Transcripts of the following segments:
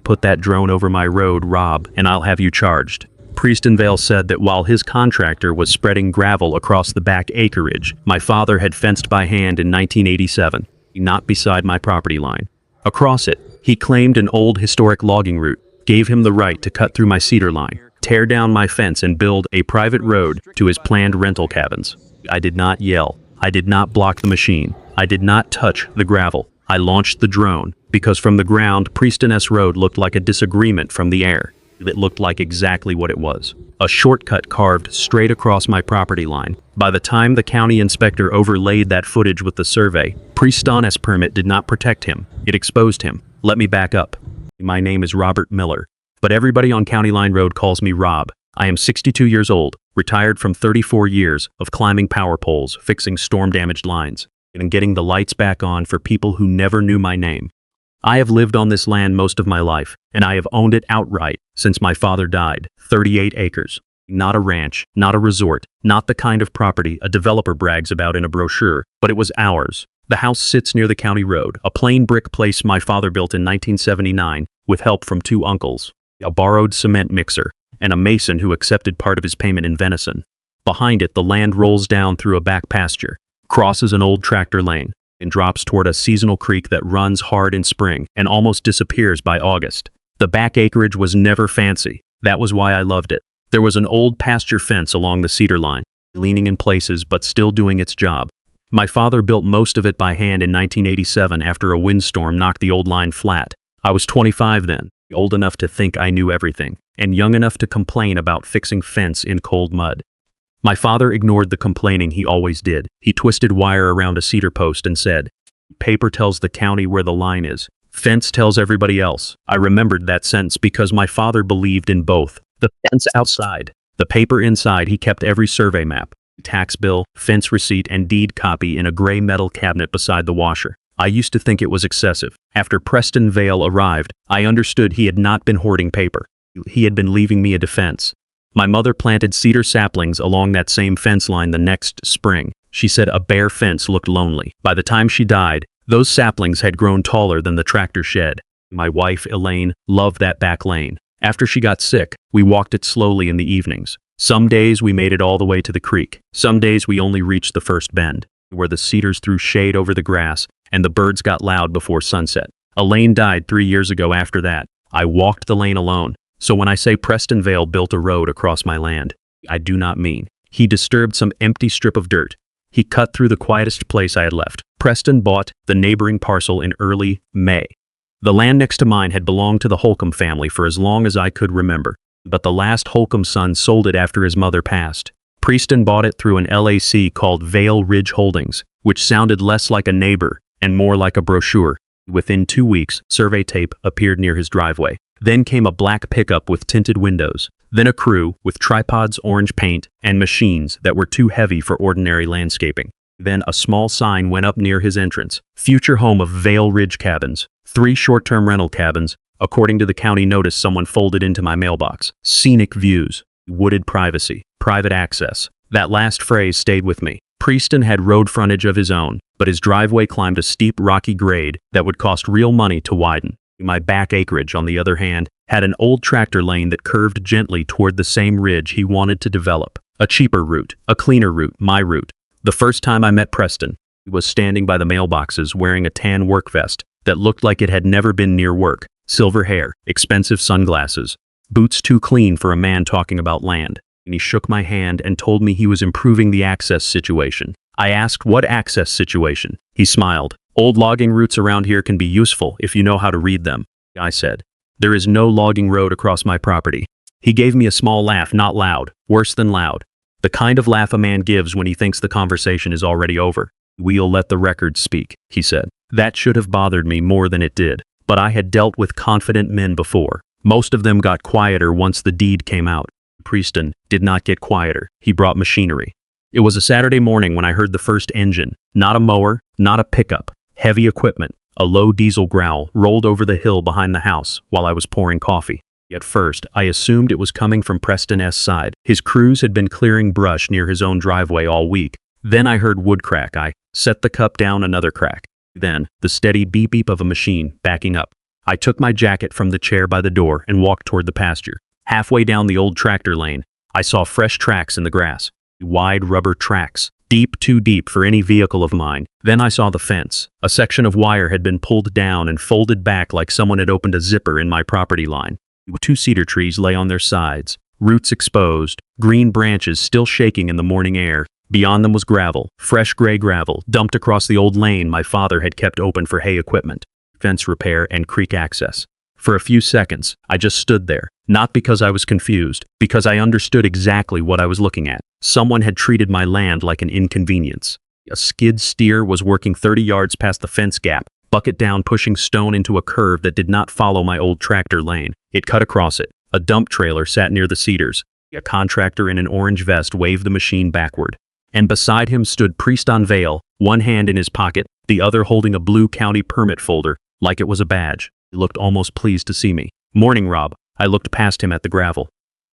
Put that drone over my road, Rob, and I'll have you charged. Preston Vale said that while his contractor was spreading gravel across the back acreage, my father had fenced by hand in 1987, not beside my property line. Across it, he claimed an old historic logging route gave him the right to cut through my cedar line, tear down my fence, and build a private road to his planned rental cabins. I did not yell. I did not block the machine. I did not touch the gravel. I launched the drone because from the ground, Preston S. Road looked like a disagreement from the air. It looked like exactly what it was. A shortcut carved straight across my property line. By the time the county inspector overlaid that footage with the survey, Preston's permit did not protect him. It exposed him. Let me back up. My name is Robert Miller, but everybody on County Line Road calls me Rob. I am 62 years old, retired from 34 years of climbing power poles, fixing storm-damaged lines, and getting the lights back on for people who never knew my name. I have lived on this land most of my life, and I have owned it outright since my father died. 38 acres. Not a ranch, not a resort, not the kind of property a developer brags about in a brochure, but it was ours. The house sits near the county road, a plain brick place my father built in 1979 with help from 2 uncles, a borrowed cement mixer, and a mason who accepted part of his payment in venison. Behind it, the land rolls down through a back pasture, crosses an old tractor lane, and drops toward a seasonal creek that runs hard in spring and almost disappears by August. The back acreage was never fancy. That was why I loved it. There was an old pasture fence along the cedar line, leaning in places but still doing its job. My father built most of it by hand in 1987 after a windstorm knocked the old line flat. I was 25 then, old enough to think I knew everything, and young enough to complain about fixing fence in cold mud. My father ignored the complaining he always did. He twisted wire around a cedar post and said, "Paper tells the county where the line is. Fence tells everybody else." I remembered that sentence because my father believed in both. The fence outside, the paper inside. He kept every survey map, tax bill, fence receipt, and deed copy in a gray metal cabinet beside the washer. I used to think it was excessive. After Preston Vale arrived, I understood he had not been hoarding paper. He had been leaving me a defense. My mother planted cedar saplings along that same fence line the next spring. She said a bare fence looked lonely. By the time she died, those saplings had grown taller than the tractor shed. My wife, Elaine, loved that back lane. After she got sick, we walked it slowly in the evenings. Some days we made it all the way to the creek. Some days we only reached the first bend, where the cedars threw shade over the grass and the birds got loud before sunset. Elaine died 3 years ago after that. I walked the lane alone. So when I say Preston Vale built a road across my land, I do not mean he disturbed some empty strip of dirt. He cut through the quietest place I had left. Preston bought the neighboring parcel in early May. The land next to mine had belonged to the Holcomb family for as long as I could remember, but the last Holcomb son sold it after his mother passed. Preston bought it through an LAC called Vale Ridge Holdings, which sounded less like a neighbor and more like a brochure. Within 2 weeks, survey tape appeared near his driveway. Then came a black pickup with tinted windows. Then a crew with tripods, orange paint, and machines that were too heavy for ordinary landscaping. Then a small sign went up near his entrance. Future home of Vale Ridge Cabins. 3 short-term rental cabins. According to the county notice someone folded into my mailbox. Scenic views. Wooded privacy. Private access. That last phrase stayed with me. Preston had road frontage of his own, but his driveway climbed a steep rocky grade that would cost real money to widen. My back acreage, on the other hand, had an old tractor lane that curved gently toward the same ridge he wanted to develop. A cheaper route, a cleaner route, my route. The first time I met Preston, he was standing by the mailboxes wearing a tan work vest that looked like it had never been near work. Silver hair, expensive sunglasses, boots too clean for a man talking about land. And he shook my hand and told me he was improving the access situation. I asked, "What access situation?" He smiled. "Old logging routes around here can be useful if you know how to read them," I said. "There is no logging road across my property." He gave me a small laugh, not loud, worse than loud. The kind of laugh a man gives when he thinks the conversation is already over. "We'll let the record speak," he said. That should have bothered me more than it did, but I had dealt with confident men before. Most of them got quieter once the deed came out. Preston did not get quieter. He brought machinery. It was a Saturday morning when I heard the first engine. Not a mower, not a pickup. Heavy equipment, a low diesel growl, rolled over the hill behind the house while I was pouring coffee. At first, I assumed it was coming from Preston's side. His crews had been clearing brush near his own driveway all week. Then I heard wood crack. I set the cup down, another crack. Then, the steady beep-beep of a machine backing up. I took my jacket from the chair by the door and walked toward the pasture. Halfway down the old tractor lane, I saw fresh tracks in the grass. Wide rubber tracks, deep, too deep for any vehicle of mine. Then I saw the fence. A section of wire had been pulled down and folded back like someone had opened a zipper in my property line. 2 cedar trees lay on their sides, roots exposed, green branches still shaking in the morning air. Beyond them was gravel, fresh gray gravel, dumped across the old lane my father had kept open for hay equipment, fence repair, and creek access. For a few seconds, I just stood there, not because I was confused, because I understood exactly what I was looking at. Someone had treated my land like an inconvenience. A skid steer was working 30 yards past the fence gap, bucket down, pushing stone into a curve that did not follow my old tractor lane. It cut across it. A dump trailer sat near the cedars. A contractor in an orange vest waved the machine backward. And beside him stood Preston Vale, one hand in his pocket, the other holding a blue county permit folder, like it was a badge. He looked almost pleased to see me. "Morning, Rob." I looked past him at the gravel.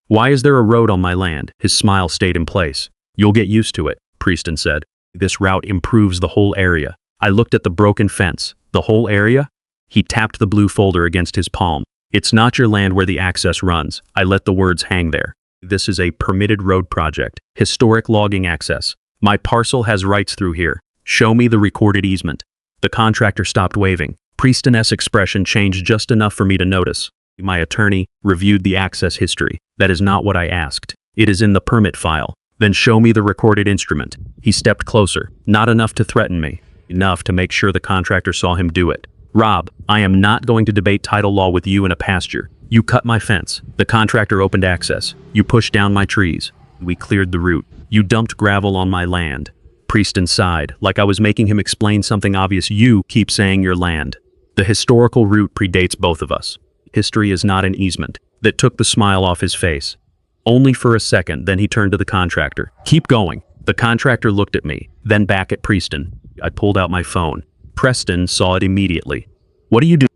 "Why is there a road on my land?" His smile stayed in place. "You'll get used to it," Preston said. "This route improves the whole area." I looked at the broken fence. "The whole area?" He tapped the blue folder against his palm. "It's not your land where the access runs." I let the words hang there. "This is a permitted road project. Historic logging access. My parcel has rights through here. Show me the recorded easement." The contractor stopped waving. Preston's expression changed just enough for me to notice. My attorney reviewed the access history. "That is not what I asked. It is in the permit file." "Then show me the recorded instrument." He stepped closer. Not enough to threaten me. Enough to make sure the contractor saw him do it. "Rob, I am not going to debate title law with you in a pasture. You cut my fence. The contractor opened access. You pushed down my trees. We cleared the route. You dumped gravel on my land." Preston sighed, like I was making him explain something obvious. "You keep saying your land. The historical route predates both of us. History is not an easement." That took the smile off his face. Only for a second, then he turned to the contractor. "Keep going." The contractor looked at me, then back at Preston. I pulled out my phone. Preston saw it immediately. "What are you doing?"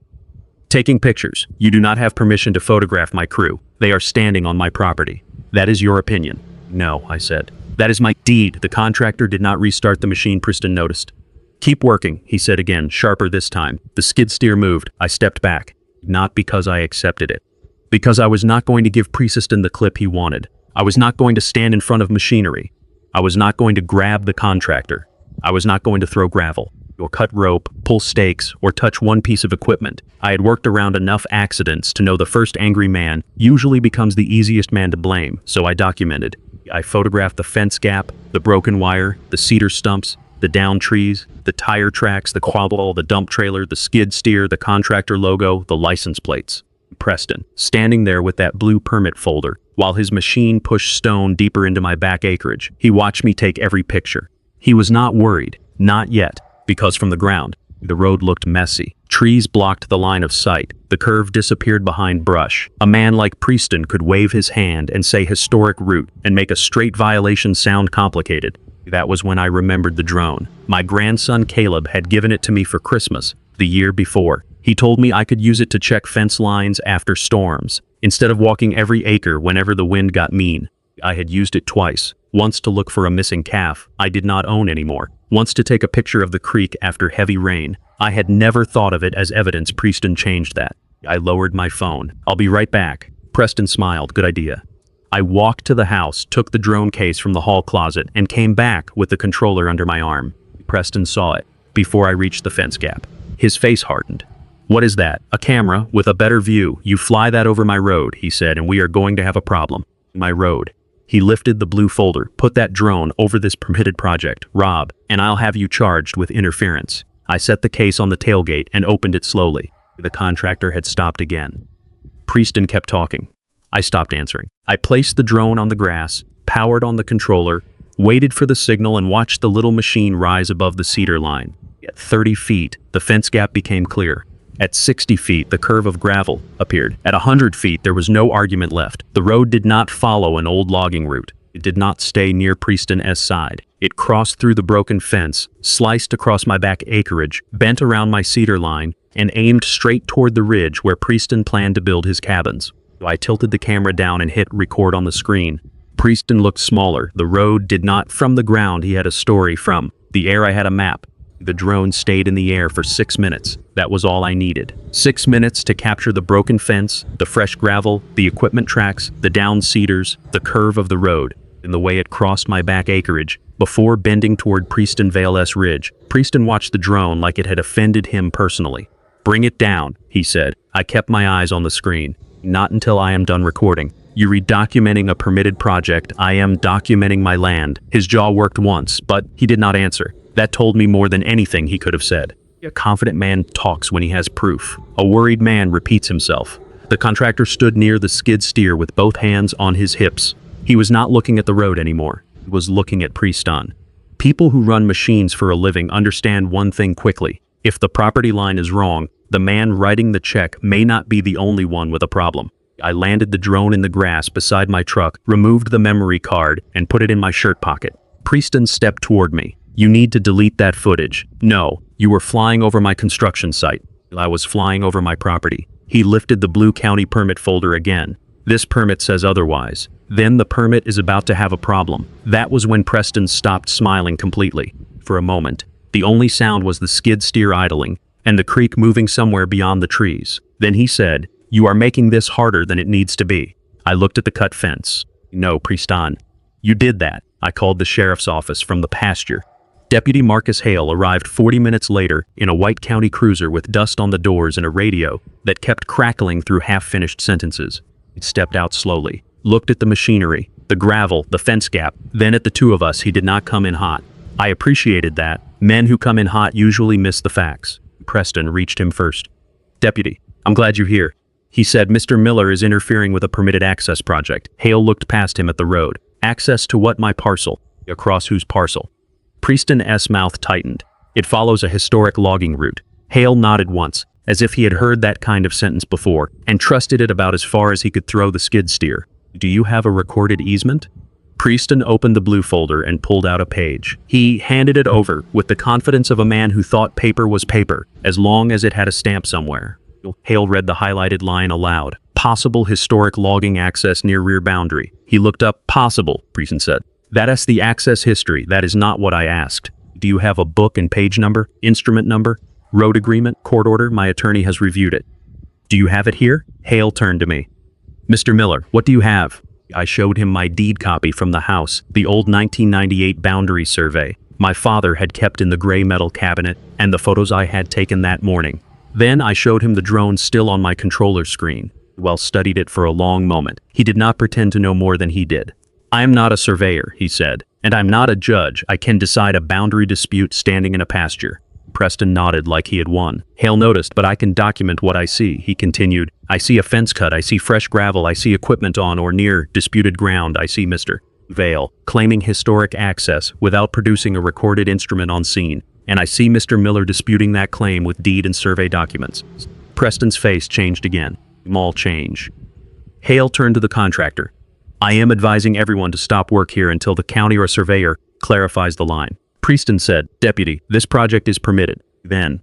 "Taking pictures. You do not have permission to photograph my crew. They are standing on my property." "That is your opinion." "No," I said. "That is my deed." The contractor did not restart the machine, Preston noticed. "Keep working," he said again, sharper this time. The skid steer moved. I stepped back. Not because I accepted it. Because I was not going to give Preston the clip he wanted. I was not going to stand in front of machinery. I was not going to grab the contractor. I was not going to throw gravel, or cut rope, pull stakes, or touch one piece of equipment. I had worked around enough accidents to know the first angry man usually becomes the easiest man to blame, so I documented. I photographed the fence gap, the broken wire, the cedar stumps, the downed trees, the tire tracks, the quabble, the dump trailer, the skid steer, the contractor logo, the license plates. Preston, standing there with that blue permit folder, while his machine pushed stone deeper into my back acreage. He watched me take every picture. He was not worried, not yet, because from the ground, the road looked messy. Trees blocked the line of sight. The curve disappeared behind brush. A man like Preston could wave his hand and say historic route and make a straight violation sound complicated. That was when I remembered the drone. My grandson Caleb had given it to me for Christmas the year before. He told me I could use it to check fence lines after storms, instead of walking every acre whenever the wind got mean. I had used it twice. Once to look for a missing calf I did not own anymore. Once to take a picture of the creek after heavy rain. I had never thought of it as evidence. Preston changed that. I lowered my phone. "I'll be right back." Preston smiled. "Good idea." I walked to the house, took the drone case from the hall closet, and came back with the controller under my arm. Preston saw it before I reached the fence gap. His face hardened. "What is that?" "A camera with a better view. You fly that over my road," he said, "and we are going to have a problem." "My road." He lifted the blue folder. "Put that drone over this permitted project, Rob, and I'll have you charged with interference." I set the case on the tailgate and opened it slowly. The contractor had stopped again. Preston kept talking. I stopped answering. I placed the drone on the grass, powered on the controller, waited for the signal, and watched the little machine rise above the cedar line. At 30 feet, the fence gap became clear. At 60 feet, the curve of gravel appeared. At 100 feet, there was no argument left. The road did not follow an old logging route. It did not stay near Preston's side. It crossed through the broken fence, sliced across my back acreage, bent around my cedar line, and aimed straight toward the ridge where Preston planned to build his cabins. I tilted the camera down and hit record on the screen. Preston looked smaller. The road did not from the ground. He had a story from the air. I had a map. The drone stayed in the air for 6 minutes. That was all I needed. 6 minutes to capture the broken fence, the fresh gravel, the equipment tracks, the downed cedars, the curve of the road, and the way it crossed my back acreage. Before bending toward Preston Vale's ridge, Preston watched the drone like it had offended him personally. "Bring it down," he said. I kept my eyes on the screen. "Not until I am done recording. You read documenting a permitted project. I am documenting my land." His jaw worked once, but he did not answer. That told me more than anything he could have said. A confident man talks when he has proof. A worried man repeats himself. The contractor stood near the skid steer with both hands on his hips. He was not looking at the road anymore. He was looking at Preston. People who run machines for a living understand one thing quickly. If the property line is wrong, the man writing the check may not be the only one with a problem. I landed the drone in the grass beside my truck, removed the memory card, and put it in my shirt pocket. Preston stepped toward me. "You need to delete that footage." "No, you were flying over my construction site." "I was flying over my property." He lifted the blue county permit folder again. "This permit says otherwise." Then the permit is about to have a problem. That was when Preston stopped smiling completely. For a moment, the only sound was the skid steer idling and the creek moving somewhere beyond the trees. Then he said, "You are making this harder than it needs to be." I looked at the cut fence. "No, Preston. You did that." I called the sheriff's office from the pasture. Deputy Marcus Hale arrived 40 minutes later in a white county cruiser with dust on the doors and a radio that kept crackling through half-finished sentences. He stepped out slowly, looked at the machinery, the gravel, the fence gap, then at the two of us. He did not come in hot. I appreciated that. Men who come in hot usually miss the facts. Preston reached him first. "Deputy, I'm glad you're here." He said, "Mr. Miller is interfering with a permitted access project." Hale looked past him at the road. "Access to what? My parcel." "Across whose parcel?" Preston's mouth tightened. "It follows a historic logging route." Hale nodded once, as if he had heard that kind of sentence before, and trusted it about as far as he could throw the skid steer. "Do you have a recorded easement?" Preston opened the blue folder and pulled out a page. He handed it over with the confidence of a man who thought paper was paper, as long as it had a stamp somewhere. Hale read the highlighted line aloud. "Possible historic logging access near rear boundary." He looked up. "Possible," Preston said. "That's the access history. That is not what I asked." "Do you have a book and page number, instrument number, road agreement, court order?" "My attorney has reviewed it." "Do you have it here?" Hale turned to me. "Mr. Miller, what do you have?" I showed him my deed copy from the house, the old 1998 boundary survey my father had kept in the gray metal cabinet, and the photos I had taken that morning. Then I showed him the drone still on my controller screen. Wells studied it for a long moment. He did not pretend to know more than he did. "I am not a surveyor," he said, "and I'm not a judge. I can decide a boundary dispute standing in a pasture." Preston nodded like he had won. Hale noticed, "But I can document what I see," he continued. "I see a fence cut, I see fresh gravel, I see equipment on or near disputed ground, I see Mr. Vale claiming historic access without producing a recorded instrument on scene, and I see Mr. Miller disputing that claim with deed and survey documents." Preston's face changed again. Small change. Hale turned to the contractor. "I am advising everyone to stop work here until the county or surveyor clarifies the line." Preston said, "Deputy, this project is permitted." Then,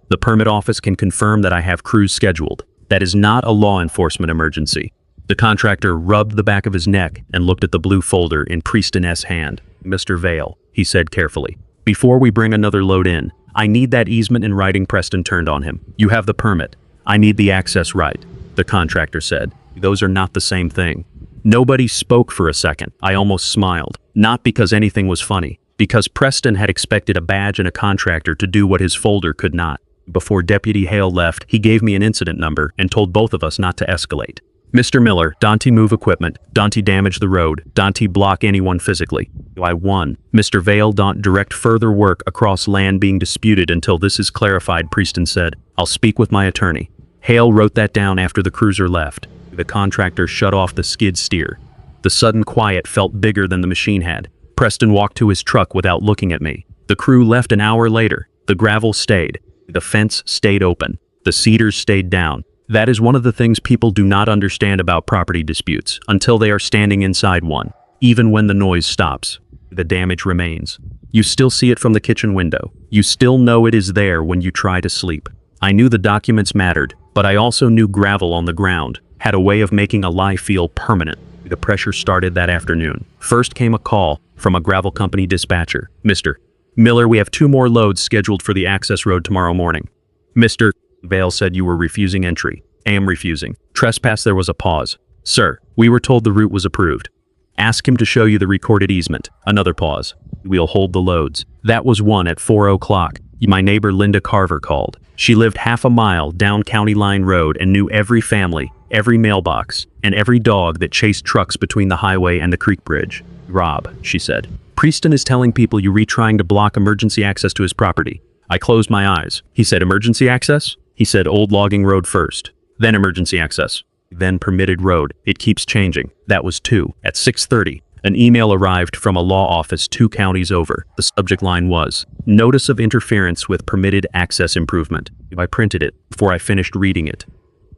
"The permit office can confirm that I have crews scheduled. That is not a law enforcement emergency." The contractor rubbed the back of his neck and looked at the blue folder in Preston's hand. "Mr. Vale," he said carefully, "before we bring another load in, I need that easement in writing." Preston turned on him. "You have the permit. I need the access right," the contractor said. "Those are not the same thing." Nobody spoke for a second. I almost smiled. Not because anything was funny, because Preston had expected a badge and a contractor to do what his folder could not. Before Deputy Hale left, he gave me an incident number and told both of us not to escalate. "Mr. Miller, don't move equipment, don't damage the road, don't block anyone physically." I won. "Mr. Vale, don't direct further work across land being disputed until this is clarified," Preston said. "I'll speak with my attorney." Hale wrote that down after the cruiser left. The contractor shut off the skid steer. The sudden quiet felt bigger than the machine had. Preston walked to his truck without looking at me. The crew left an hour later. The gravel stayed. The fence stayed open. The cedars stayed down. That is one of the things people do not understand about property disputes until they are standing inside one. Even when the noise stops, the damage remains. You still see it from the kitchen window. You still know it is there when you try to sleep. I knew the documents mattered, but I also knew gravel on the ground had a way of making a lie feel permanent. The pressure started that afternoon. First came a call from a gravel company dispatcher. "Mr. Miller, we have 2 more loads scheduled for the access road tomorrow morning. Mr. Vale said you were refusing entry. I am refusing. Trespass. There was a pause. Sir, we were told the route was approved. Ask him to show you the recorded easement. Another pause. We'll hold the loads. That was one at 4 o'clock. My neighbor Linda Carver called. She lived half a mile down County Line Road and knew every family, every mailbox, and every dog that chased trucks between the highway and the creek bridge. Rob, she said. Preston is telling people you retrying to block emergency access to his property. I closed my eyes. He said emergency access? He said old logging road first, then emergency access, then permitted road. It keeps changing. That was 2. At 6:30, an email arrived from a law office 2 counties over. The subject line was, Notice of Interference with Permitted Access Improvement. I printed it before I finished reading it.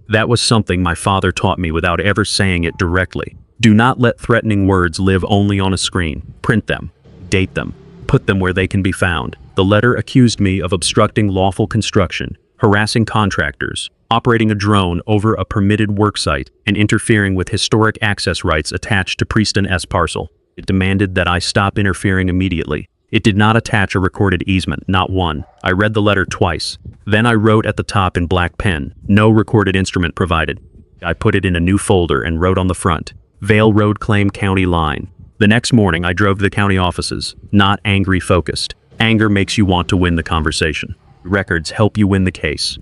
That was something my father taught me without ever saying it directly. Do not let threatening words live only on a screen. Print them. Date them. Put them where they can be found. The letter accused me of obstructing lawful construction, harassing contractors, operating a drone over a permitted worksite, and interfering with historic access rights attached to Preston S. parcel. It demanded that I stop interfering immediately. It did not attach a recorded easement, not one. I read the letter twice. Then I wrote at the top in black pen, no recorded instrument provided. I put it in a new folder and wrote on the front, Vale Road Claim County Line. The next morning I drove to the county offices, not angry focused. Anger makes you want to win the conversation. Records help you win the case.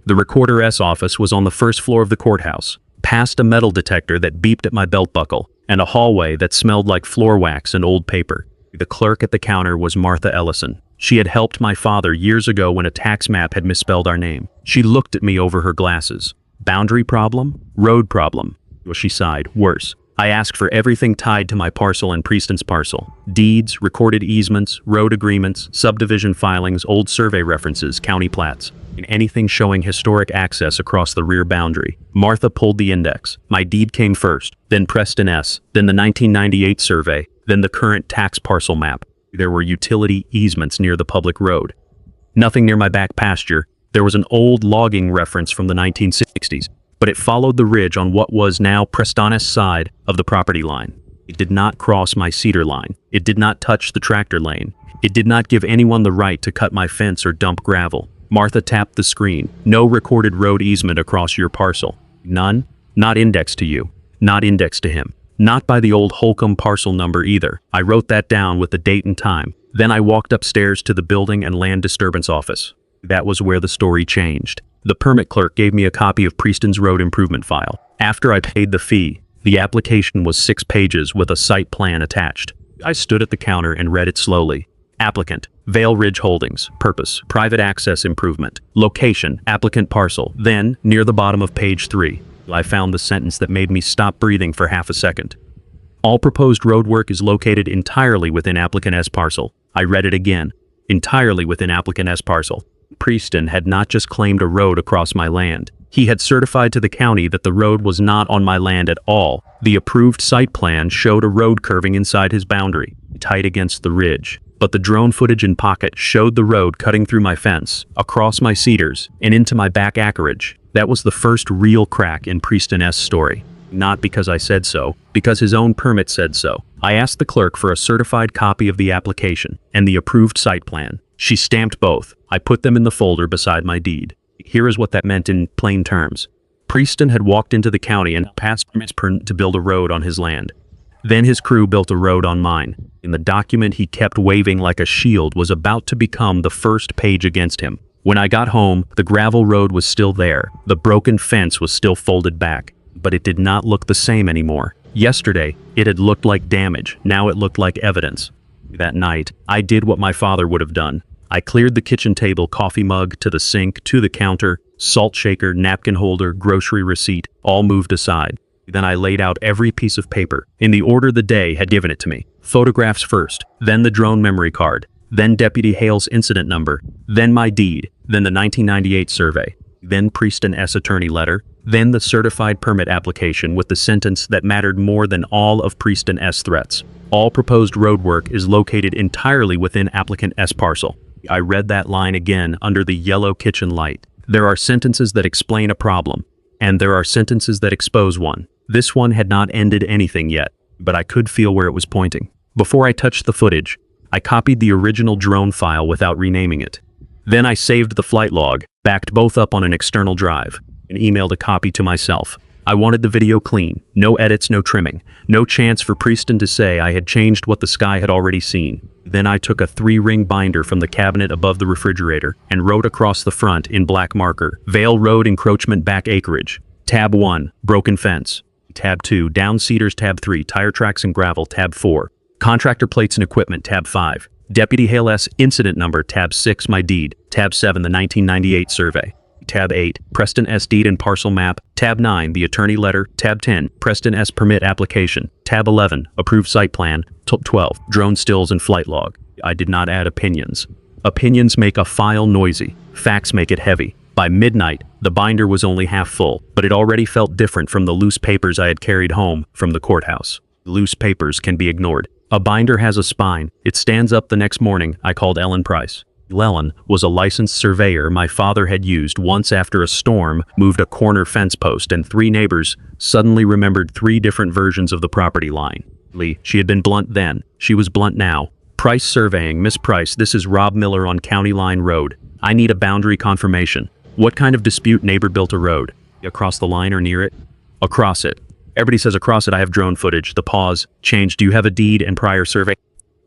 The recorder's office was on the first floor of the courthouse, past a metal detector that beeped at my belt buckle, and a hallway that smelled like floor wax and old paper. The clerk at the counter was Martha Ellison. She had helped my father years ago when a tax map had misspelled our name. She looked at me over her glasses. Boundary problem? Road problem. Well, she sighed. Worse. I asked for everything tied to my parcel and Preston's parcel. Deeds, recorded easements, road agreements, subdivision filings, old survey references, county plats, and anything showing historic access across the rear boundary. Martha pulled the index. My deed came first, then Preston S., then the 1998 survey, then the current tax parcel map. There were utility easements near the public road. Nothing near my back pasture. There was an old logging reference from the 1960s. But it followed the ridge on what was now Preston's side of the property line. It did not cross my cedar line. It did not touch the tractor lane. It did not give anyone the right to cut my fence or dump gravel. Martha tapped the screen. No recorded road easement across your parcel. None? Not indexed to you. Not indexed to him. Not by the old Holcomb parcel number either. I wrote that down with the date and time. Then I walked upstairs to the Building and Land Disturbance Office. That was where the story changed. The permit clerk gave me a copy of Preston's road improvement file. After I paid the fee, the application was 6 pages with a site plan attached. I stood at the counter and read it slowly. Applicant, Vale Ridge Holdings. Purpose, private access improvement. Location, applicant parcel. Then, near the bottom of page 3, I found the sentence that made me stop breathing for half a second. All proposed roadwork is located entirely within applicant S parcel. I read it again. Entirely within applicant S parcel. Preston had not just claimed a road across my land. He had certified to the county that the road was not on my land at all. The approved site plan showed a road curving inside his boundary, tight against the ridge. But the drone footage in pocket showed the road cutting through my fence, across my cedars, and into my back acreage. That was the first real crack in Preston's story. Not because I said so, because his own permit said so. I asked the clerk for a certified copy of the application and the approved site plan. She stamped both. I put them in the folder beside my deed. Here is what that meant in plain terms. Preston had walked into the county and passed permits to build a road on his land. Then his crew built a road on mine. In the document he kept waving like a shield was about to become the first page against him. When I got home, the gravel road was still there. The broken fence was still folded back. But it did not look the same anymore. Yesterday, it had looked like damage. Now it looked like evidence. That night, I did what my father would have done. I cleared the kitchen table coffee mug to the sink, to the counter, salt shaker, napkin holder, grocery receipt, all moved aside. Then I laid out every piece of paper, in the order the day had given it to me. Photographs first, then the drone memory card, then Deputy Hale's incident number, then my deed, then the 1998 survey, then Preston S. attorney letter, then the certified permit application with the sentence that mattered more than all of Preston S. threats. All proposed roadwork is located entirely within applicant S parcel. I read that line again under the yellow kitchen light. There are sentences that explain a problem, and there are sentences that expose one. This one had not ended anything yet, but I could feel where it was pointing. Before I touched the footage, I copied the original drone file without renaming it. Then I saved the flight log, backed both up on an external drive, and emailed a copy to myself. I wanted the video clean, no edits, no trimming, no chance for Preston to say I had changed what the sky had already seen. Then I took a 3-ring binder from the cabinet above the refrigerator and wrote across the front in black marker, Vale Road encroachment back acreage. Tab 1, broken fence. Tab 2, down cedars. Tab 3, tire tracks and gravel. Tab 4, contractor plates and equipment. Tab 5, Deputy Hale S. incident number. Tab 6, my deed. Tab 7, the 1998 survey. Tab 8, Preston S. deed and parcel map. Tab 9, the attorney letter. Tab 10, Preston S. permit application. Tab 11, approved site plan. Tab 12, drone stills and flight log. I did not add opinions. Opinions make a file noisy. Facts make it heavy. By midnight, the binder was only half full, but it already felt different from the loose papers I had carried home from the courthouse. Loose papers can be ignored. A binder has a spine. It stands up the next morning. I called Ellen Price. Ellen was a licensed surveyor my father had used once after a storm moved a corner fence post, and 3 neighbors suddenly remembered 3 different versions of the property line. She had been blunt then. She was blunt now. Price Surveying. Miss Price, this is Rob Miller on County Line Road. I need a boundary confirmation. What kind of dispute? Neighbor built a road. Across the line or near it? Across it. Everybody says across it. I have drone footage. The pause. Change. Do you have a deed and prior survey?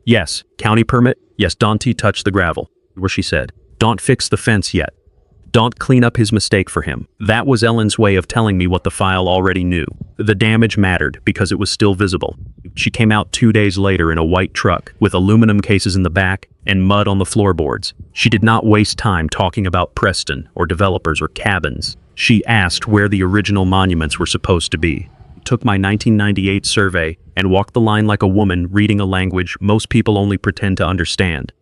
Yes. County permit? Yes. Dante touched the gravel. Where she said, "Don't fix the fence yet. Don't clean up his mistake for him." That was Ellen's way of telling me what the file already knew. The damage mattered because it was still visible. She came out 2 days later in a white truck with aluminum cases in the back and mud on the floorboards. She did not waste time talking about Preston or developers or cabins. She asked where the original monuments were supposed to be. Took my 1998 survey and walked the line like a woman reading a language most people only pretend to understand.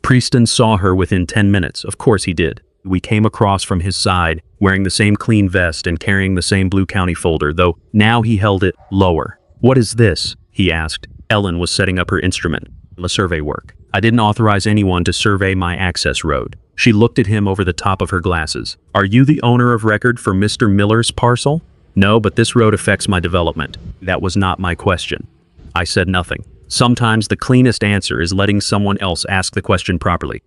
Preston saw her within 10 minutes. Of course he did. We came across from his side, wearing the same clean vest and carrying the same blue county folder, though now he held it lower. "What is this?" he asked. Ellen was setting up her instrument. "The survey work. I didn't authorize anyone to survey my access road." She looked at him over the top of her glasses. "Are you the owner of record for Mr. Miller's parcel?" "No, but this road affects my development." That was not my question. I said nothing. Sometimes the cleanest answer is letting someone else ask the question properly.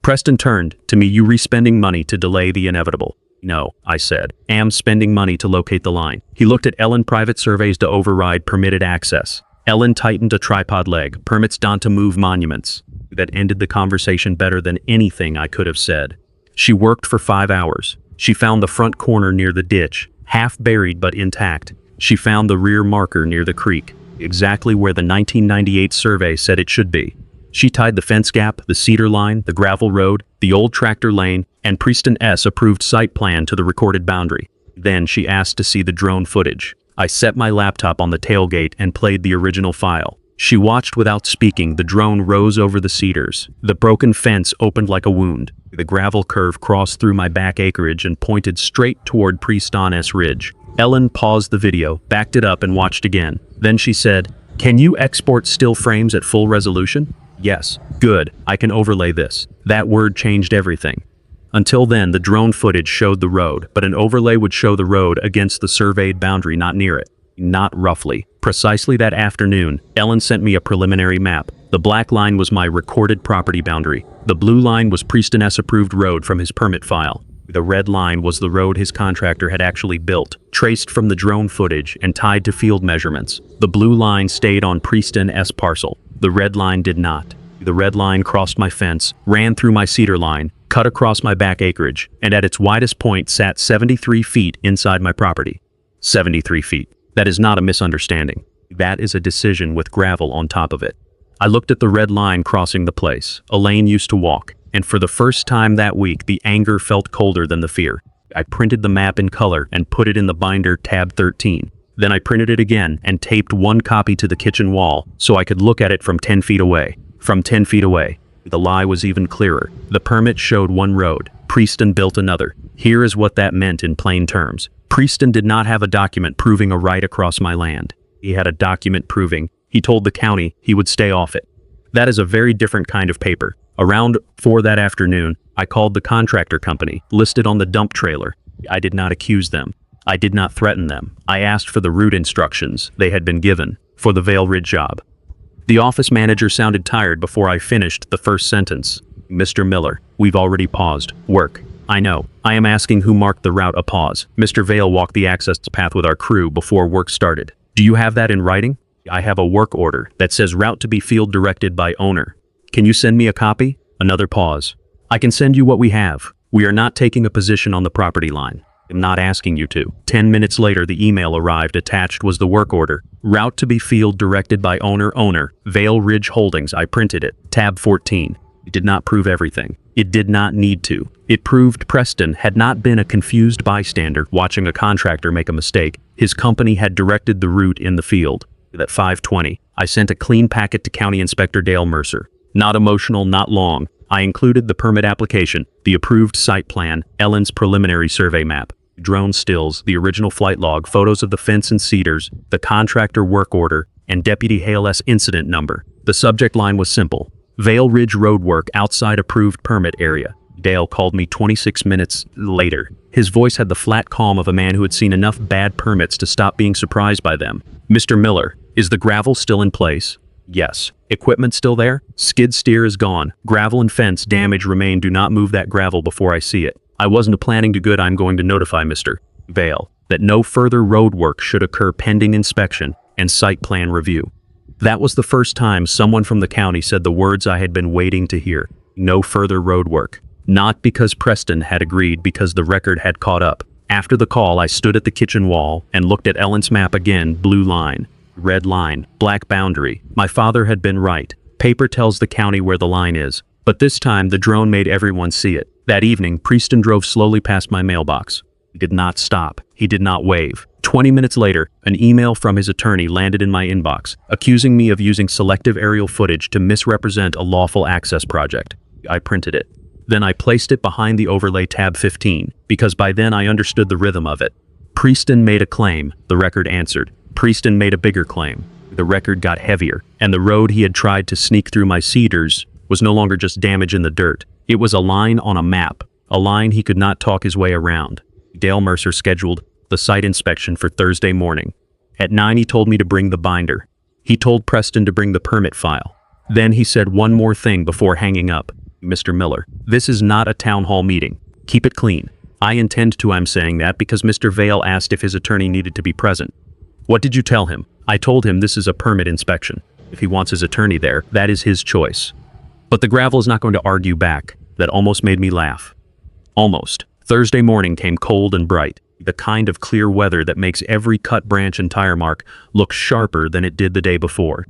Preston turned to me. "You re-spending money to delay the inevitable?" "No," I said. "Am spending money to locate the line." He looked at Ellen. "Private surveys to override permitted access." Ellen tightened a tripod leg. "Permits done to move monuments." That ended the conversation better than anything I could have said. She worked for 5 hours. She found the front corner near the ditch, half buried but intact. She found the rear marker near the creek, exactly where the 1998 survey said it should be. She tied the fence gap, the cedar line, the gravel road, the old tractor lane, and Preston S. approved site plan to the recorded boundary. Then she asked to see the drone footage. I set my laptop on the tailgate and played the original file. She watched without speaking. The drone rose over the cedars. The broken fence opened like a wound. The gravel curve crossed through my back acreage and pointed straight toward Preston S. Ridge. Ellen paused the video, backed it up, and watched again. Then she said, "Can you export still frames at full resolution?" "Yes." "Good. I can overlay this." That word changed everything. Until then, the drone footage showed the road, but an overlay would show the road against the surveyed boundary, not near it. Not roughly. Precisely that afternoon, Ellen sent me a preliminary map. The black line was my recorded property boundary. The blue line was Preston S. approved road from his permit file. The red line was the road his contractor had actually built, traced from the drone footage and tied to field measurements. The blue line stayed on Preston S. parcel. The red line did not. The red line crossed my fence, ran through my cedar line, cut across my back acreage, and at its widest point sat 73 feet inside my property. 73 feet. That is not a misunderstanding. That is a decision with gravel on top of it. I looked at the red line crossing the place. Elaine used to walk, and for the first time that week, the anger felt colder than the fear. I printed the map in color and put it in the binder tab 13. Then I printed it again and taped one copy to the kitchen wall so I could look at it from 10 feet away. From 10 feet away. The lie was even clearer. The permit showed one road. Preston built another. Here is what that meant in plain terms. Preston did not have a document proving a right across my land. He had a document proving he told the county he would stay off it. That is a very different kind of paper. Around 4 that afternoon, I called the contractor company, listed on the dump trailer. I did not accuse them. I did not threaten them. I asked for the route instructions they had been given for the Vale Ridge job. The office manager sounded tired before I finished the first sentence. Mr. Miller, we've already paused. Work. I know. I am asking who marked the route a pause. Mr. Vale walked the access path with our crew before work started. Do you have that in writing? I have a work order that says route to be field directed by owner. Can you send me a copy? Another pause. I can send you what we have. We are not taking a position on the property line. I'm not asking you to. 10 minutes later, the email arrived. Attached was the work order. Route to be field directed by owner, Vale Ridge Holdings. I printed it. Tab 14. It did not prove everything. It did not need to. It proved Preston had not been a confused bystander watching a contractor make a mistake. His company had directed the route in the field. At 5:20, I sent a clean packet to County Inspector Dale Mercer. Not emotional, not long. I included the permit application, the approved site plan, Ellen's preliminary survey map, drone stills, the original flight log, photos of the fence and cedars, the contractor work order, and Deputy Hale's incident number. The subject line was simple. Vale Ridge road work outside approved permit area. Dale called me 26 minutes later. His voice had the flat calm of a man who had seen enough bad permits to stop being surprised by them. Mr. Miller, is the gravel still in place? Yes. Equipment still there? Skid steer is gone. Gravel and fence damage remain. Do not move that gravel before I see it. I wasn't planning to good. I'm going to notify Mr. Vale that no further road work should occur pending inspection and site plan review. That was the first time someone from the county said the words I had been waiting to hear. No further road work. Not because Preston had agreed, because the record had caught up. After the call, I stood at the kitchen wall and looked at Ellen's map again. Blue line, red line, black boundary. My father had been right. Paper tells the county where the line is. But this time, the drone made everyone see it. That evening, Preston drove slowly past my mailbox. He did not stop. He did not wave. 20 minutes later, an email from his attorney landed in my inbox, accusing me of using selective aerial footage to misrepresent a lawful access project. I printed it. Then I placed it behind the overlay tab 15, because by then I understood the rhythm of it. Preston made a claim, the record answered. Preston made a bigger claim. The record got heavier, and the road he had tried to sneak through my cedars was no longer just damage in the dirt. It was a line on a map, a line he could not talk his way around. Dale Mercer scheduled the site inspection for Thursday morning. At 9, he told me to bring the binder. He told Preston to bring the permit file. Then he said one more thing before hanging up. Mr. Miller, this is not a town hall meeting. Keep it clean. I intend to. I'm saying that because Mr. Vale asked if his attorney needed to be present. What did you tell him? I told him this is a permit inspection. If he wants his attorney there, that is his choice. But the gravel is not going to argue back. That almost made me laugh. Almost. Thursday morning came cold and bright. The kind of clear weather that makes every cut branch and tire mark look sharper than it did the day before.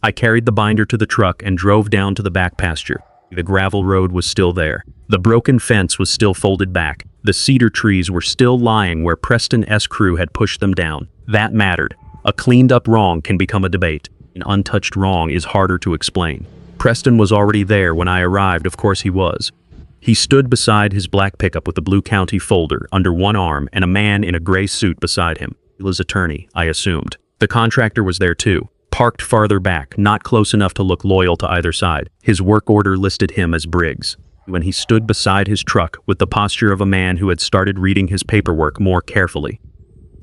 I carried the binder to the truck and drove down to the back pasture. The gravel road was still there. The broken fence was still folded back. The cedar trees were still lying where Preston's crew had pushed them down. That mattered. A cleaned-up wrong can become a debate. An untouched wrong is harder to explain. Preston was already there when I arrived. Of course he was. He stood beside his black pickup with the Blue County folder under one arm and a man in a gray suit beside him. His attorney, I assumed. The contractor was there too, parked farther back, not close enough to look loyal to either side. His work order listed him as Briggs. When he stood beside his truck with the posture of a man who had started reading his paperwork more carefully.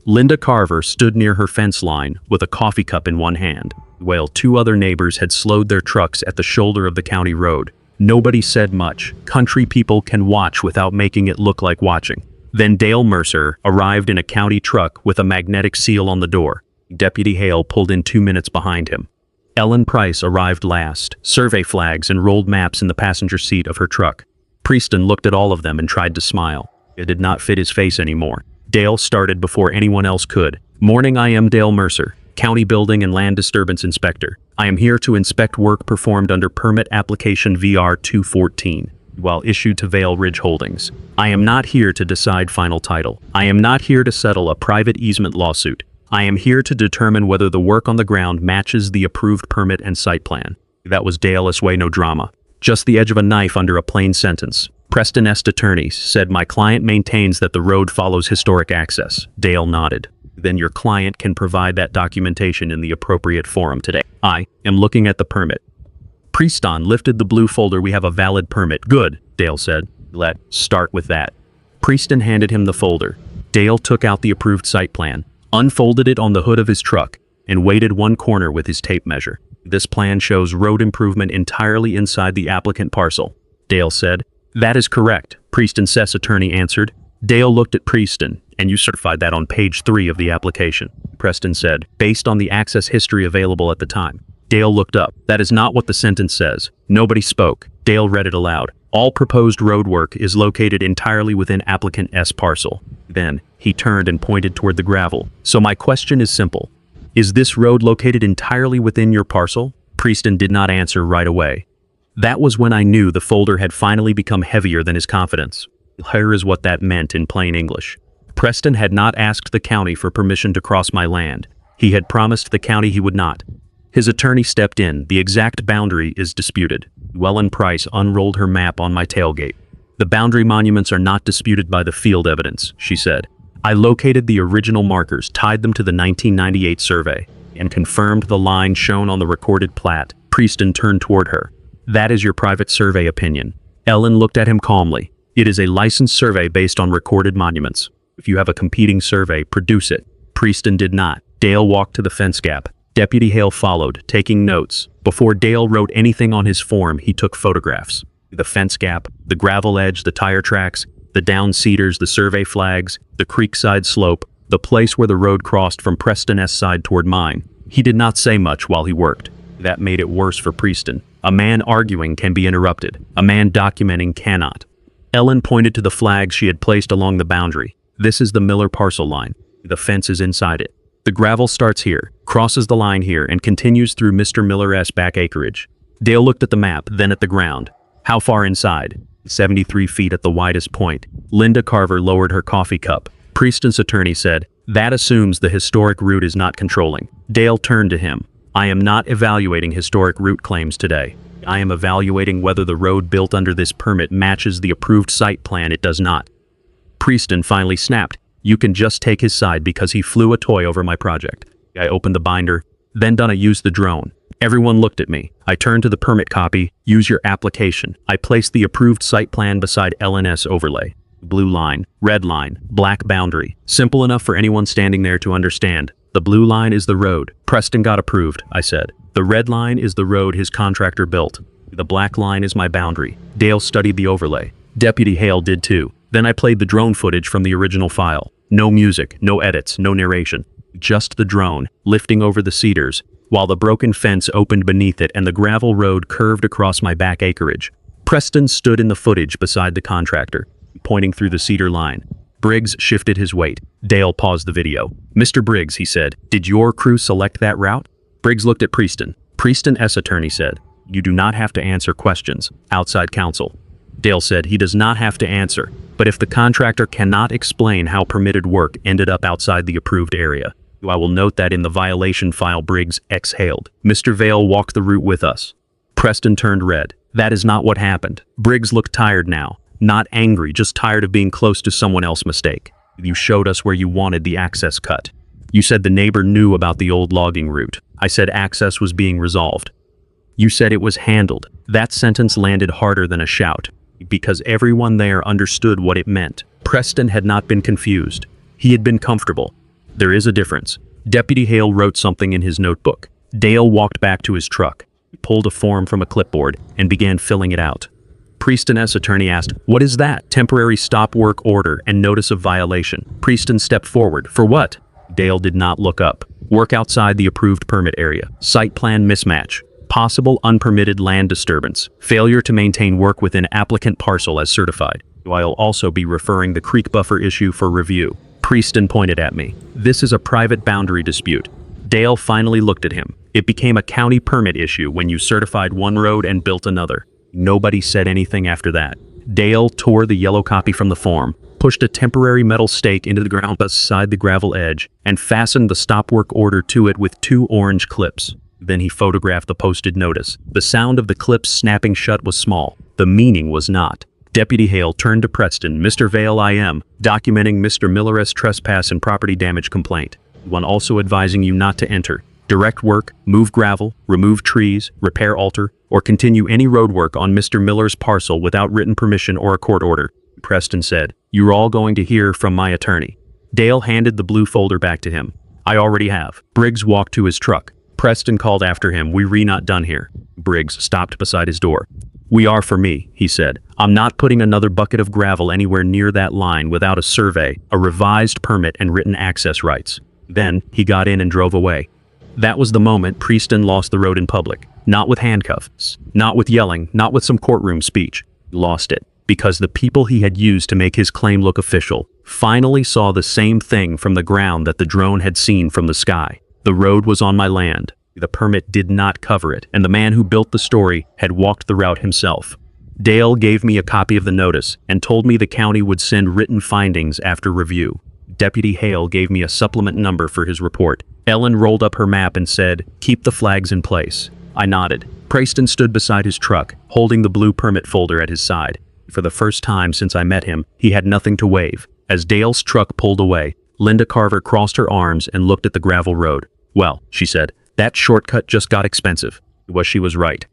Linda Carver stood near her fence line with a coffee cup in one hand, while 2 other neighbors had slowed their trucks at the shoulder of the county road. Nobody said much. Country people can watch without making it look like watching. Then Dale Mercer arrived in a county truck with a magnetic seal on the door. Deputy Hale pulled in 2 minutes behind him. Ellen Price arrived last, survey flags and rolled maps in the passenger seat of her truck. Preston looked at all of them and tried to smile. It did not fit his face anymore. Dale started before anyone else could. Morning, I am Dale Mercer, County Building and Land Disturbance Inspector. I am here to inspect work performed under Permit Application VR 214, while issued to Vale Ridge Holdings. I am not here to decide final title. I am not here to settle a private easement lawsuit. I am here to determine whether the work on the ground matches the approved permit and site plan. That was Dale's way, no drama. Just the edge of a knife under a plain sentence. Preston's attorney said my client maintains that the road follows historic access. Dale nodded. Then your client can provide that documentation in the appropriate forum today. I am looking at the permit. Preston lifted the blue folder. We have a valid permit. Good, Dale said. Let's start with that. Preston handed him the folder. Dale took out the approved site plan, unfolded it on the hood of his truck, and weighted one corner with his tape measure. This plan shows road improvement entirely inside the applicant parcel, Dale said. That is correct, Preston's attorney answered. Dale looked at Preston. And you certified that on page 3 of the application, Preston said, based on the access history available at the time. Dale looked up. That is not what the sentence says. Nobody spoke. Dale read it aloud. All proposed road work is located entirely within applicant S parcel. Then, he turned and pointed toward the gravel. So my question is simple. Is this road located entirely within your parcel? Preston did not answer right away. That was when I knew the folder had finally become heavier than his confidence. Here is what that meant in plain English. Preston had not asked the county for permission to cross my land. He had promised the county he would not. His attorney stepped in. The exact boundary is disputed. Llewellyn Price unrolled her map on my tailgate. The boundary monuments are not disputed by the field evidence, she said. I located the original markers, tied them to the 1998 survey, and confirmed the line shown on the recorded plat. Preston turned toward her. That is your private survey opinion. Ellen looked at him calmly. It is a licensed survey based on recorded monuments. If you have a competing survey, produce it. Preston did not. Dale walked to the fence gap. Deputy Hale followed, taking notes. Before Dale wrote anything on his form, he took photographs. The fence gap, the gravel edge, the tire tracks, the downed cedars, the survey flags, the creekside slope, the place where the road crossed from Preston S side toward mine. He did not say much while he worked. That made it worse for Preston. A man arguing can be interrupted. A man documenting cannot. Ellen pointed to the flags she had placed along the boundary. This is the Miller parcel line. The fence is inside it. The gravel starts here, crosses the line here, and continues through Mr. Miller's back acreage. Dale looked at the map, then at the ground. How far inside? 73 feet at the widest point. Linda Carver lowered her coffee cup. Preston's attorney said, that assumes the historic route is not controlling. Dale turned to him. I am not evaluating historic route claims today. I am evaluating whether the road built under this permit matches the approved site plan. It does not. Preston finally snapped. You can just take his side because he flew a toy over my project. I opened the binder. Then Donna used the drone. Everyone looked at me. I turned to the permit copy. Use your application. I placed the approved site plan beside LNS overlay. Blue line, red line, black boundary. Simple enough for anyone standing there to understand. The blue line is the road. Preston got approved, I said. The red line is the road his contractor built. The black line is my boundary. Dale studied the overlay. Deputy Hale did too. Then I played the drone footage from the original file. No music, no edits, no narration. Just the drone, lifting over the cedars, while the broken fence opened beneath it and the gravel road curved across my back acreage. Preston stood in the footage beside the contractor, pointing through the cedar line. Briggs shifted his weight. Dale paused the video. Mr. Briggs, he said, did your crew select that route? Briggs looked at Preston. Preston's attorney said, you do not have to answer questions. Outside counsel. Dale said he does not have to answer, but if the contractor cannot explain how permitted work ended up outside the approved area, I will note that in the violation file Briggs exhaled. Mr. Vale walked the route with us. Preston turned red. That is not what happened. Briggs looked tired now. Not angry, just tired of being close to someone else's mistake. You showed us where you wanted the access cut. You said the neighbor knew about the old logging route. I said access was being resolved. You said it was handled. That sentence landed harder than a shout, because everyone there understood what it meant. Preston had not been confused. He had been comfortable. There is a difference. Deputy Hale wrote something in his notebook. Dale walked back to his truck, pulled a form from a clipboard, and began filling it out. Preston's attorney asked, what is that? Temporary stop work order and notice of violation. Preston stepped forward. For what? Dale did not look up. Work outside the approved permit area. Site plan mismatch. Possible unpermitted land disturbance. Failure to maintain work within applicant parcel as certified. I'll also be referring the creek buffer issue for review. Preston pointed at me. This is a private boundary dispute. Dale finally looked at him. It became a county permit issue when you certified one road and built another. Nobody said anything after that. Dale tore the yellow copy from the form, pushed a temporary metal stake into the ground beside the gravel edge, and fastened the stop work order to it with 2 orange clips. Then he photographed the posted notice. The sound of the clips snapping shut was small. The meaning was not. Deputy Hale turned to Preston. Mr. Vale, I am documenting Mr. Miller's trespass and property damage complaint. One also advising you not to enter, direct work, move gravel, remove trees, repair alter, or continue any road work on Mr. Miller's parcel without written permission or a court order. Preston said, you're all going to hear from my attorney. Dale handed the blue folder back to him. I already have. Briggs walked to his truck. Preston called after him, "We not done here." Briggs stopped beside his door. "We are for me," he said. "I'm not putting another bucket of gravel anywhere near that line without a survey, a revised permit, and written access rights." Then he got in and drove away. That was the moment Preston lost the road in public. Not with handcuffs, not with yelling, not with some courtroom speech. He lost it because the people he had used to make his claim look official finally saw the same thing from the ground that the drone had seen from the sky. The road was on my land. The permit did not cover it, and the man who built the story had walked the route himself. Dale gave me a copy of the notice and told me the county would send written findings after review. Deputy Hale gave me a supplement number for his report. Ellen rolled up her map and said, "Keep the flags in place." I nodded. Preston stood beside his truck, holding the blue permit folder at his side. For the first time since I met him, he had nothing to wave. As Dale's truck pulled away, Linda Carver crossed her arms and looked at the gravel road. "Well," she said, "that shortcut just got expensive." Well, she was right.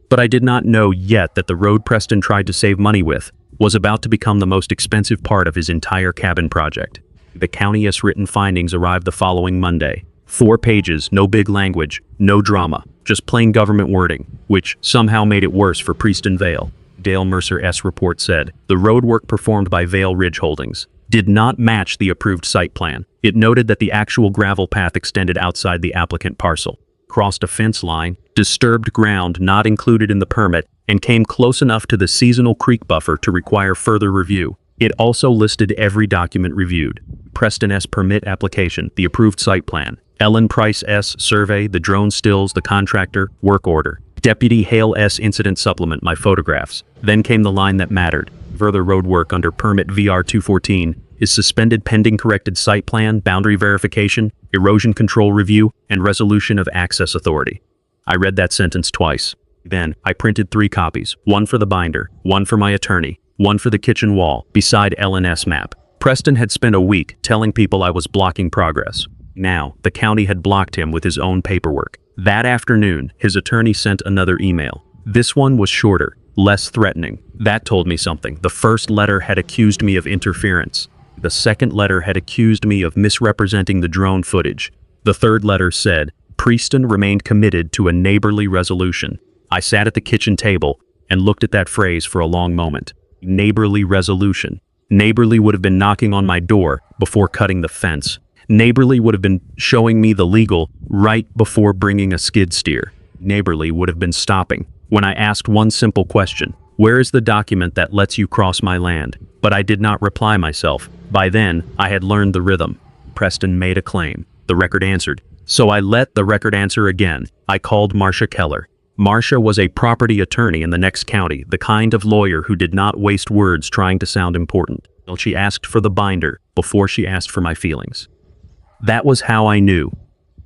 But I did not know yet that the road Preston tried to save money with was about to become the most expensive part of his entire cabin project. The county's written findings arrived the following Monday. 4 pages, no big language, no drama, just plain government wording, which somehow made it worse for Preston Vale. Dale Mercer's report said, the road work performed by Vale Ridge Holdings did not match the approved site plan. It noted that the actual gravel path extended outside the applicant parcel, crossed a fence line, disturbed ground not included in the permit, and came close enough to the seasonal creek buffer to require further review. It also listed every document reviewed: Preston's permit application, the approved site plan, Ellen Price's survey, the drone stills, the contractor, work order, Deputy Hale's incident supplement, my photographs. Then came the line that mattered. Further road work under permit VR 214 is suspended pending corrected site plan, boundary verification, erosion control review, and resolution of access authority. I read that sentence twice. Then I printed 3 copies, one for the binder, one for my attorney, one for the kitchen wall, beside Ellen's map. Preston had spent a week telling people I was blocking progress. Now, the county had blocked him with his own paperwork. That afternoon, his attorney sent another email. This one was shorter, less threatening. That told me something. The first letter had accused me of interference. The second letter had accused me of misrepresenting the drone footage. The third letter said, Preston remained committed to a neighborly resolution. I sat at the kitchen table and looked at that phrase for a long moment. Neighborly resolution. Neighborly would have been knocking on my door before cutting the fence. Neighborly would have been showing me the legal right before bringing a skid steer. Neighborly would have been stopping when I asked one simple question: where is the document that lets you cross my land? But I did not reply myself. By then, I had learned the rhythm. Preston made a claim. The record answered. So I let the record answer again. I called Marcia Keller. Marcia was a property attorney in the next county, the kind of lawyer who did not waste words trying to sound important. She asked for the binder before she asked for my feelings. That was how I knew.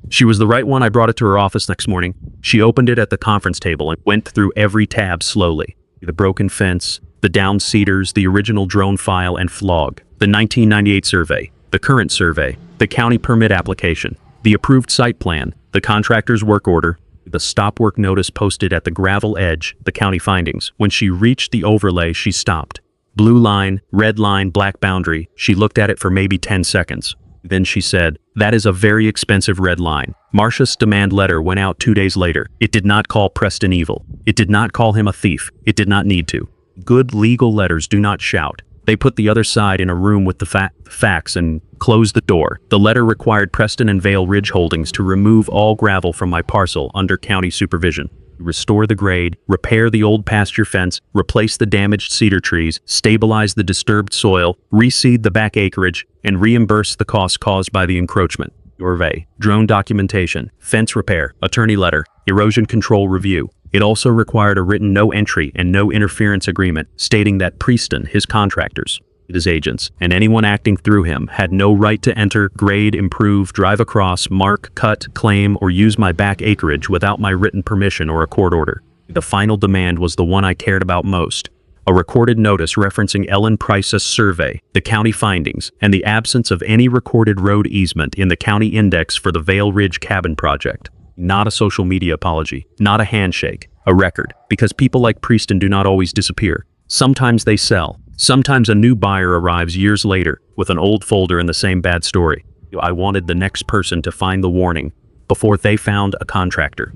She was the right one. I brought it to her office next morning. She opened it at the conference table and went through every tab slowly. The broken fence, the downed cedars, the original drone file and flog, the 1998 survey, the current survey, the county permit application, the approved site plan, the contractor's work order, the stop work notice posted at the gravel edge, the county findings. When she reached the overlay, she stopped. Blue line, red line, black boundary. She looked at it for maybe 10 seconds. Then she said, "That is a very expensive red line." Marcia's demand letter went out 2 days later. It did not call Preston evil. It did not call him a thief. It did not need to. Good legal letters do not shout. They put the other side in a room with the facts and closed the door. The letter required Preston and Vale Ridge Holdings to remove all gravel from my parcel under county supervision, restore the grade, repair the old pasture fence, replace the damaged cedar trees, stabilize the disturbed soil, reseed the back acreage, and reimburse the costs caused by the encroachment. Survey, drone documentation, fence repair, attorney letter, erosion control review. It also required a written no entry and no interference agreement stating that Preston, his contractors, his agents, and anyone acting through him had no right to enter, grade, improve, drive across, mark, cut, claim, or use my back acreage without my written permission or a court order. The final demand was the one I cared about most: a recorded notice referencing Ellen Price's survey, the county findings, and the absence of any recorded road easement in the county index for the Vale Ridge Cabin project. Not a social media apology, not a handshake, a record, because people like Preston do not always disappear. Sometimes they sell. Sometimes a new buyer arrives years later with an old folder and the same bad story. I wanted the next person to find the warning, before they found a contractor.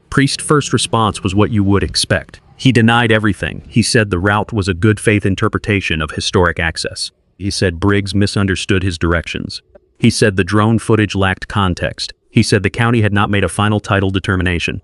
Priest's first response was what you would expect. He denied everything. He said the route was a good faith interpretation of historic access. He said Briggs misunderstood his directions. He said the drone footage lacked context. He said the county had not made a final title determination.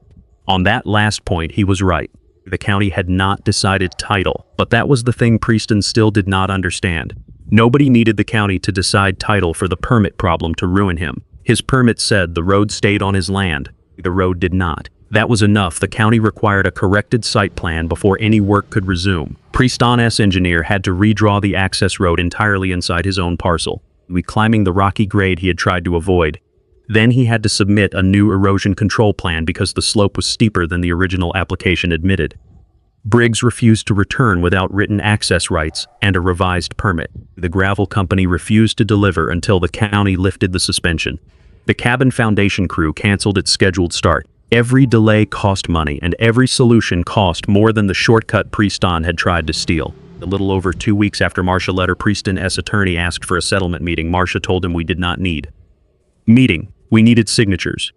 On that last point, he was right. The county had not decided title, but that was the thing Preston still did not understand. Nobody needed the county to decide title for the permit problem to ruin him. His permit said the road stayed on his land. The road did not. That was enough. The county required a corrected site plan before any work could resume. Preston's engineer had to redraw the access road entirely inside his own parcel, climbing the rocky grade he had tried to avoid. Then he had to submit a new erosion control plan because the slope was steeper than the original application admitted. Briggs refused to return without written access rights and a revised permit. The gravel company refused to deliver until the county lifted the suspension. The cabin foundation crew canceled its scheduled start. Every delay cost money, and every solution cost more than the shortcut Preston had tried to steal. A little over 2 weeks after Marcia letter, Preston's attorney asked for a settlement meeting. Marcia told him we did not need meeting. We needed signatures.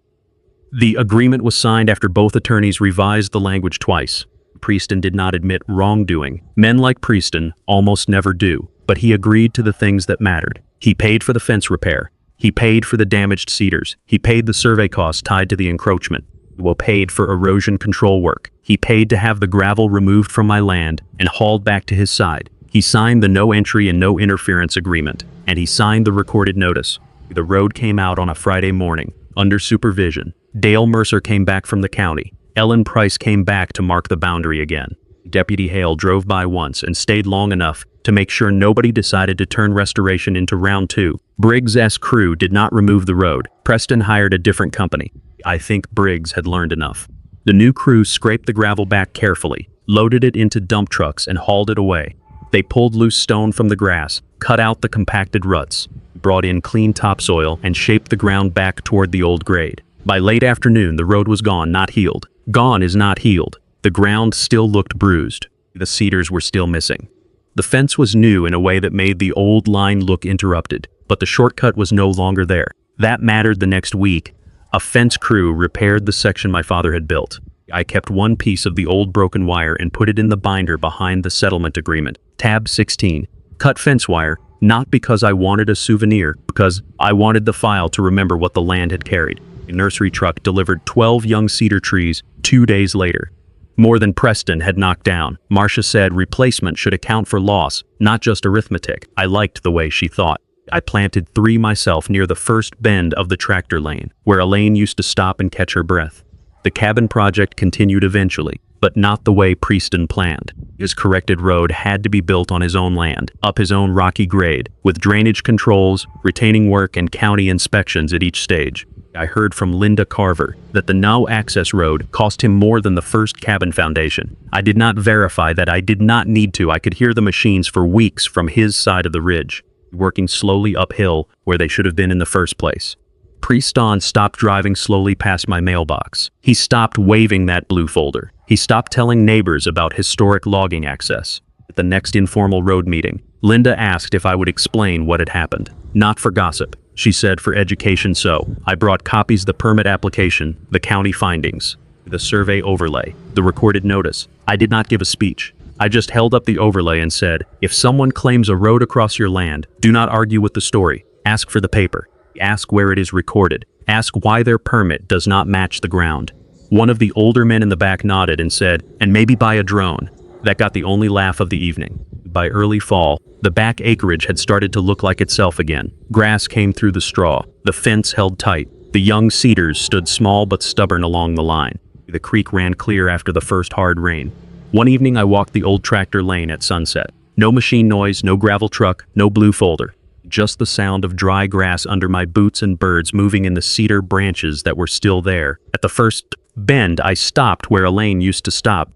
The agreement was signed after both attorneys revised the language twice. Preston did not admit wrongdoing. Men like Preston almost never do, but he agreed to the things that mattered. He paid for the fence repair. He paid for the damaged cedars. He paid the survey costs tied to the encroachment. He paid for erosion control work. He paid to have the gravel removed from my land and hauled back to his side. He signed the no entry and no interference agreement, and he signed the recorded notice. The road came out on a Friday morning, under supervision. Dale Mercer came back from the county. Ellen Price came back to mark the boundary again. Deputy Hale drove by once and stayed long enough to make sure nobody decided to turn restoration into round 2. Briggs' crew did not remove the road. Preston hired a different company. I think Briggs had learned enough. The new crew scraped the gravel back carefully, loaded it into dump trucks, and hauled it away. They pulled loose stone from the grass, cut out the compacted ruts, brought in clean topsoil, and shaped the ground back toward the old grade. By late afternoon, the road was gone, not healed. Gone is not healed. The ground still looked bruised. The cedars were still missing. The fence was new in a way that made the old line look interrupted, but the shortcut was no longer there. That mattered the next week. A fence crew repaired the section my father had built. I kept one piece of the old broken wire and put it in the binder behind the settlement agreement. Tab 16. Cut fence wire, not because I wanted a souvenir, because I wanted the file to remember what the land had carried. A nursery truck delivered 12 young cedar trees 2 days later. More than Preston had knocked down. Marcia said replacement should account for loss, not just arithmetic. I liked the way she thought. I planted 3 myself near the first bend of the tractor lane, where Elaine used to stop and catch her breath. The cabin project continued eventually, but not the way Preston planned. His corrected road had to be built on his own land, up his own rocky grade, with drainage controls, retaining work, and county inspections at each stage. I heard from Linda Carver that the no-access road cost him more than the first cabin foundation. I did not verify that. I did not need to. I could hear the machines for weeks from his side of the ridge, working slowly uphill where they should have been in the first place. Preston stopped driving slowly past my mailbox. He stopped waving that blue folder. He stopped telling neighbors about historic logging access. At the next informal road meeting, Linda asked if I would explain what had happened. Not for gossip, she said, for education. So I brought copies: the permit application, the county findings, the survey overlay, the recorded notice. I did not give a speech. I just held up the overlay and said, if someone claims a road across your land, do not argue with the story. Ask for the paper. Ask where it is recorded. Ask why their permit does not match the ground. One of the older men in the back nodded and said, and maybe buy a drone. That got the only laugh of the evening. By early fall, the back acreage had started to look like itself again. Grass came through the straw. The fence held tight. The young cedars stood small but stubborn along the line. The creek ran clear after the first hard rain. One evening I walked the old tractor lane at sunset. No machine noise, no gravel truck, no blue folder. Just the sound of dry grass under my boots and birds moving in the cedar branches that were still there. At the first bend, I stopped where Elaine used to stop.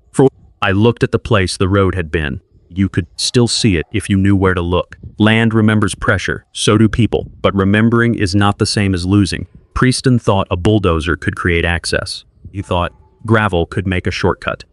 I looked at the place the road had been. You could still see it if you knew where to look. Land remembers pressure, so do people, but remembering is not the same as losing. Preston thought a bulldozer could create access. He thought gravel could make a shortcut.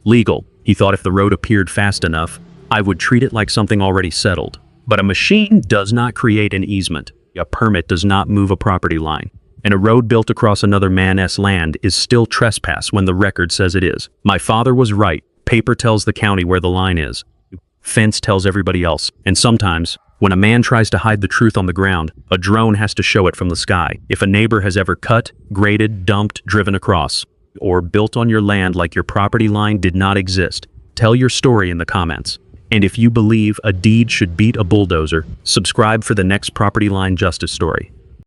Legal, he thought if the road appeared fast enough, I would treat it like something already settled. But a machine does not create an easement. A permit does not move a property line. And a road built across another man's land is still trespass when the record says it is. My father was right. Paper tells the county where the line is. Fence tells everybody else. And sometimes, when a man tries to hide the truth on the ground, a drone has to show it from the sky. If a neighbor has ever cut, graded, dumped, driven across, or built on your land like your property line did not exist, tell your story in the comments. And if you believe a deed should beat a bulldozer, subscribe for the next property line justice story.